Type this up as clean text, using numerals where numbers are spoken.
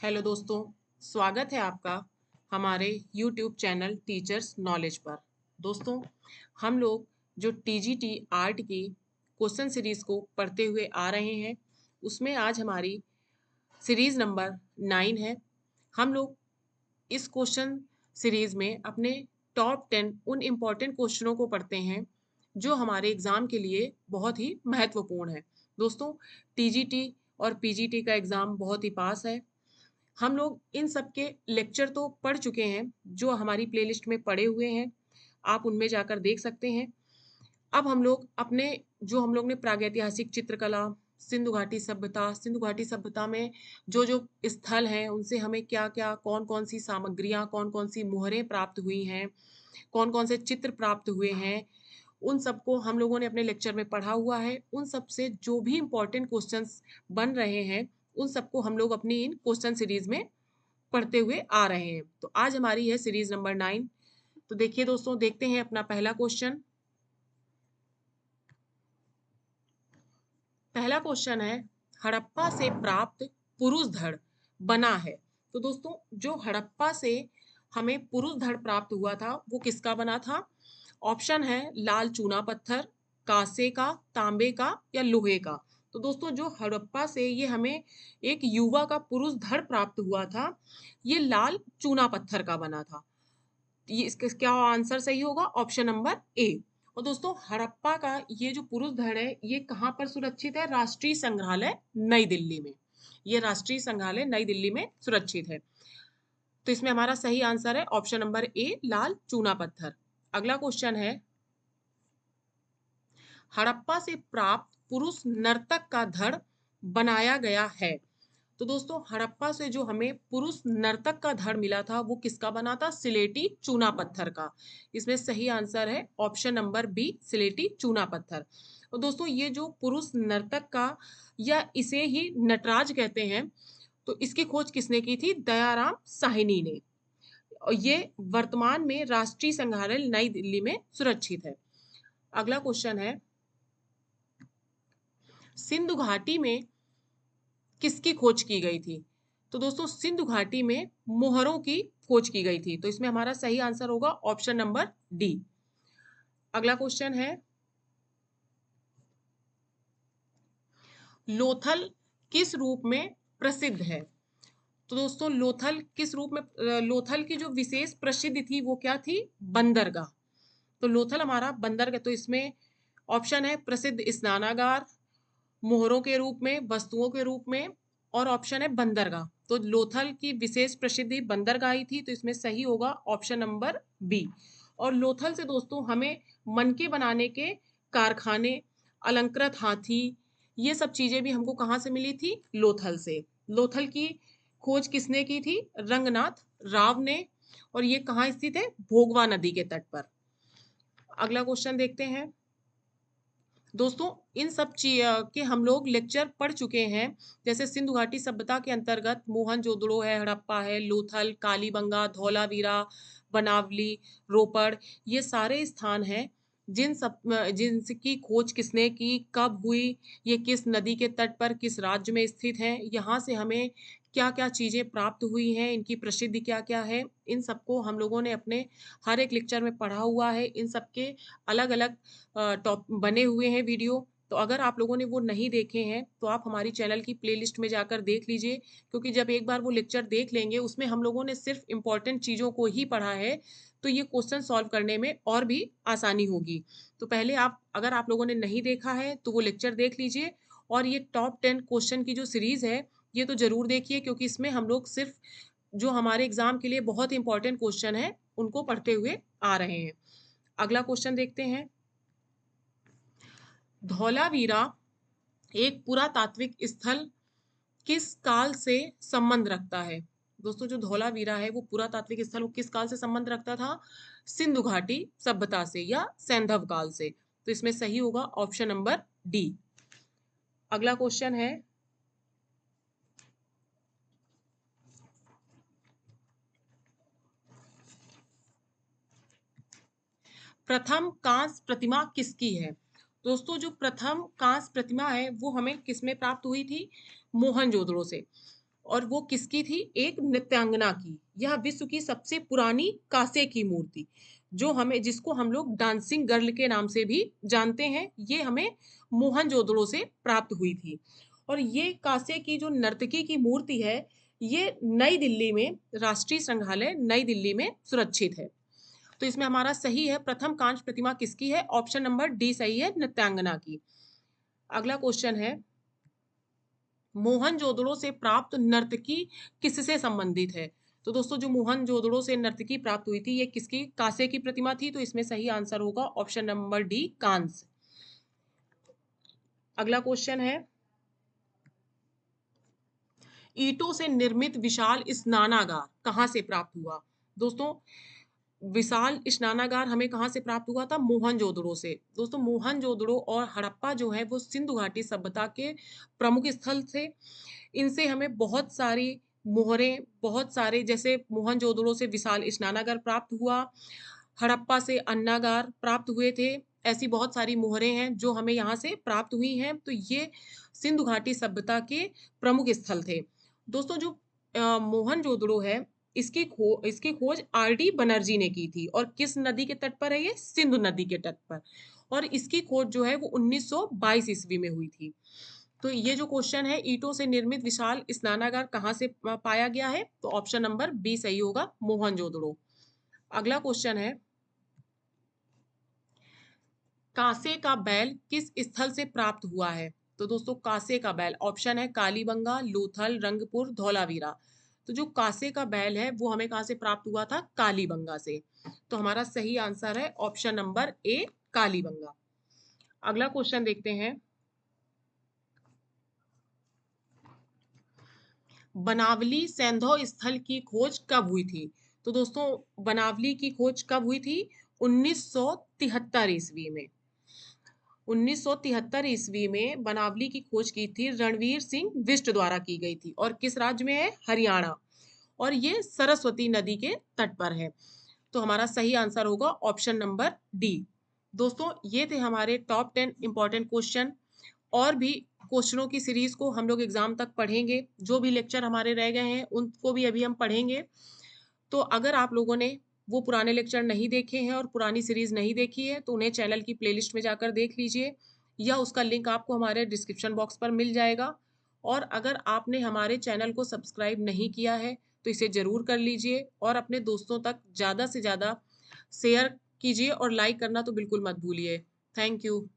Hello दोस्तों, स्वागत है आपका हमारे YouTube चैनल टीचर्स नॉलेज पर। दोस्तों, हम लोग जो टीजीटी आर्ट की क्वेश्चन सीरीज को पढ़ते हुए आ रहे हैं, उसमें आज हमारी सीरीज नंबर 9 है। हम लोग इस क्वेश्चन सीरीज में अपने टॉप 10 उन इम्पोर्टेंट क्वेश्चनों को पढ़ते हैं जो हमारे एग्जाम के लिए बहुत ही महत्वपूर्ण है। दोस्तों, टीजीटी और पीजीटी का एग्जाम बहुत ही पास है। हम लोग इन सब के लेक्चर तो पढ़ चुके हैं जो हमारी प्लेलिस्ट में पड़े हुए हैं, आप उनमें जाकर देख सकते हैं। अब हम लोग अपने जो हम लोग ने प्रागैतिहासिक चित्रकला, सिंधु घाटी सभ्यता में जो जो स्थल हैं उनसे हमें क्या क्या कौन कौन सी सामग्रियां, कौन कौन सी मुहरें प्राप्त हुई हैं, कौन कौन से चित्र प्राप्त हुए हैं, उन सबको हम लोगों ने अपने लेक्चर में पढ़ा हुआ है। उन सब से जो भी इम्पोर्टेंट क्वेश्चंस बन रहे हैं उन सबको हम लोग अपनी इन क्वेश्चन सीरीज में पढ़ते हुए आ रहे हैं। तो आज हमारी है सीरीज नंबर 9। तो देखिए दोस्तों, देखते हैं अपना पहला क्वेश्चन। पहला क्वेश्चन है, हड़प्पा से प्राप्त पुरुष धड़ बना है। तो दोस्तों, जो हड़प्पा से हमें पुरुष धड़ प्राप्त हुआ था वो किसका बना था? ऑप्शन है लाल चूना पत्थर, कांसे का, तांबे का या लोहे का। तो दोस्तों, जो हड़प्पा से ये हमें एक युवा का पुरुष धड़ प्राप्त हुआ था, ये लाल चूना पत्थर का बना था। ये इसका क्या आंसर सही होगा? Option number A. और दोस्तों, हड़प्पा का ये जो पुरुष धड़ है ये कहाँ पर सुरक्षित है? राष्ट्रीय संग्रहालय नई दिल्ली में। ये राष्ट्रीय संग्रहालय नई दिल्ली में सुरक्षित है। तो इसमें हमारा सही आंसर है ऑप्शन नंबर ए, लाल चूना पत्थर। अगला क्वेश्चन है, हड़प्पा से प्राप्त पुरुष नर्तक का धड़ बनाया गया है। तो दोस्तों, हड़प्पा से जो हमें पुरुष नर्तक का धड़ मिला था वो किसका बना था? सिलेटी चूना पत्थर का। इसमें सही आंसर है ऑप्शन नंबर बी, सिलेटी चूना पत्थर। और दोस्तों, ये जो पुरुष नर्तक का या इसे ही नटराज कहते हैं, तो इसकी खोज किसने की थी? दयाराम साहनी ने। और ये वर्तमान में राष्ट्रीय संग्रहालय नई दिल्ली में सुरक्षित है। अगला क्वेश्चन है, सिंधु घाटी में किसकी खोज की गई थी? तो दोस्तों, सिंधु घाटी में मोहरों की खोज की गई थी। तो इसमें हमारा सही आंसर होगा ऑप्शन नंबर डी। अगला क्वेश्चन है, लोथल किस रूप में प्रसिद्ध है? तो दोस्तों, लोथल किस रूप में लोथल की जो विशेष प्रसिद्धि थी वो क्या थी? बंदरगाह। तो लोथल हमारा बंदरगाह। तो इसमें ऑप्शन है प्रसिद्ध स्नानागार, मोहरों के रूप में, वस्तुओं के रूप में, और ऑप्शन है बंदरगाह। तो लोथल की विशेष प्रसिद्धि बंदरगाह ही थी। तो इसमें सही होगा ऑप्शन नंबर बी। और लोथल से दोस्तों हमें मनके बनाने के कारखाने, अलंकृत हाथी, ये सब चीजें भी हमको कहाँ से मिली थी? लोथल से। लोथल की खोज किसने की थी? रंगनाथ राव ने। और ये कहाँ स्थित है? भोगवा नदी के तट पर। अगला क्वेश्चन देखते हैं। दोस्तों, इन सब के हम लोग लेक्चर पढ़ चुके हैं। जैसे सिंधु घाटी सभ्यता के अंतर्गत मोहनजोदड़ो है, हड़प्पा है, लोथल, कालीबंगा, धौलावीरा, बनावली, रोपड़, ये सारे स्थान हैं जिनकी खोज किसने की, कब हुई, ये किस नदी के तट पर किस राज्य में स्थित हैं, यहाँ से हमें क्या क्या चीजें प्राप्त हुई हैं, इनकी प्रसिद्धि क्या क्या है, इन सबको हम लोगों ने अपने हर एक लेक्चर में पढ़ा हुआ है। इन सबके अलग अलग टॉप बने हुए हैं वीडियो। तो अगर आप लोगों ने वो नहीं देखे हैं तो आप हमारी चैनल की प्लेलिस्ट में जाकर देख लीजिए, क्योंकि जब एक बार वो लेक्चर देख लेंगे उसमें हम लोगों ने सिर्फ इम्पॉर्टेंट चीज़ों को ही पढ़ा है, तो ये क्वेश्चन सॉल्व करने में और भी आसानी होगी। तो पहले आप, अगर आप लोगों ने नहीं देखा है तो वो लेक्चर देख लीजिए। और ये टॉप 10 क्वेश्चन की जो सीरीज़ है ये तो ज़रूर देखिए, क्योंकि इसमें हम लोग सिर्फ जो हमारे एग्जाम के लिए बहुत इंपॉर्टेंट क्वेश्चन है उनको पढ़ते हुए आ रहे हैं। अगला क्वेश्चन देखते हैं। धौलावीरा एक पुरातात्विक स्थल किस काल से संबंध रखता है? दोस्तों, जो धौलावीरा है वो पुरातात्विक स्थल वो किस काल से संबंध रखता था? सिंधु घाटी सभ्यता से या सैंधव काल से। तो इसमें सही होगा ऑप्शन नंबर डी। अगला क्वेश्चन है, प्रथम कांस्य प्रतिमा किसकी है? दोस्तों, जो प्रथम कांस्य प्रतिमा है वो हमें किसमें प्राप्त हुई थी? मोहनजोदड़ो से। और वो किसकी थी? एक नृत्यांगना की। यह विश्व की सबसे पुरानी कांसे की मूर्ति, जो हमें जिसको हम लोग डांसिंग गर्ल के नाम से भी जानते हैं, ये हमें मोहनजोदड़ो से प्राप्त हुई थी। और ये कांसे की जो नर्तकी की मूर्ति है, ये नई दिल्ली में, राष्ट्रीय संग्रहालय नई दिल्ली में सुरक्षित है। तो इसमें हमारा सही है, प्रथम कांस्य प्रतिमा किसकी है? ऑप्शन नंबर डी सही है, नृत्यांगना की। अगला क्वेश्चन है, मोहनजोदड़ो से प्राप्त नर्तकी किससे संबंधित है? तो दोस्तों जो मोहनजोदड़ो से नर्तकी प्राप्त हुई थी, ये किसकी? कांसे की प्रतिमा थी। तो इसमें सही आंसर होगा ऑप्शन नंबर डी, कांस्य। अगला क्वेश्चन है, ईंटों से निर्मित विशाल स्नानागार कहाँ से प्राप्त हुआ? दोस्तों विशाल स्नानागार हमें कहाँ से प्राप्त हुआ था? मोहनजोदड़ो से। दोस्तों मोहनजोदड़ो और हड़प्पा जो है वो सिंधु घाटी सभ्यता के प्रमुख स्थल थे। इनसे हमें बहुत सारी मोहरें, बहुत सारे, जैसे मोहनजोदड़ो से विशाल स्नानागार प्राप्त हुआ, हड़प्पा से अन्नागार प्राप्त हुए थे। ऐसी बहुत सारी मोहरें हैं जो हमें यहाँ से प्राप्त हुई हैं। तो ये सिंधु घाटी सभ्यता के प्रमुख स्थल थे। दोस्तों जो मोहनजोदड़ो है, इसकी खोज आर.डी. बनर्जी ने की थी। और किस नदी के तट पर है ये? सिंधु नदी के तट पर। और इसकी खोज जो है वो 1922 ईस्वी में हुई थी। तो ये जो क्वेश्चन है, ईंटों से निर्मित विशाल स्नानागार कहाँ से पाया गया है? तो ऑप्शन नंबर बी सही होगा, मोहनजोदड़ो। अगला क्वेश्चन है, कांसे का बैल किस स्थल से प्राप्त हुआ है? तो दोस्तों कांसे का बैल, ऑप्शन है कालीबंगा, लोथल, रंगपुर, धौलावीरा। तो जो कांसे का बैल है वो हमें कहाँ से प्राप्त हुआ था? कालीबंगा से। तो हमारा सही आंसर है ऑप्शन नंबर ए, कालीबंगा। अगला क्वेश्चन देखते हैं, बनावली सैंधव स्थल की खोज कब हुई थी? तो दोस्तों बनावली की खोज कब हुई थी? 1973 ईस्वी में। 1973 ईस्वी में बनावली की खोज की थी रणवीर सिंह बिष्ट द्वारा की गई थी। और किस राज्य में है? हरियाणा। और ये सरस्वती नदी के तट पर है। तो हमारा सही आंसर होगा ऑप्शन नंबर डी। दोस्तों ये थे हमारे टॉप 10 इंपॉर्टेंट क्वेश्चन। और भी क्वेश्चनों की सीरीज को हम लोग एग्जाम तक पढ़ेंगे। जो भी लेक्चर हमारे रह गए हैं उनको भी अभी हम पढ़ेंगे। तो अगर आप लोगों ने वो पुराने लेक्चर नहीं देखे हैं और पुरानी सीरीज नहीं देखी है, तो उन्हें चैनल की प्लेलिस्ट में जाकर देख लीजिए, या उसका लिंक आपको हमारे डिस्क्रिप्शन बॉक्स पर मिल जाएगा। और अगर आपने हमारे चैनल को सब्सक्राइब नहीं किया है तो इसे ज़रूर कर लीजिए, और अपने दोस्तों तक ज़्यादा से ज़्यादा शेयर कीजिए, और लाइक करना तो बिल्कुल मत भूलिए। Thank you.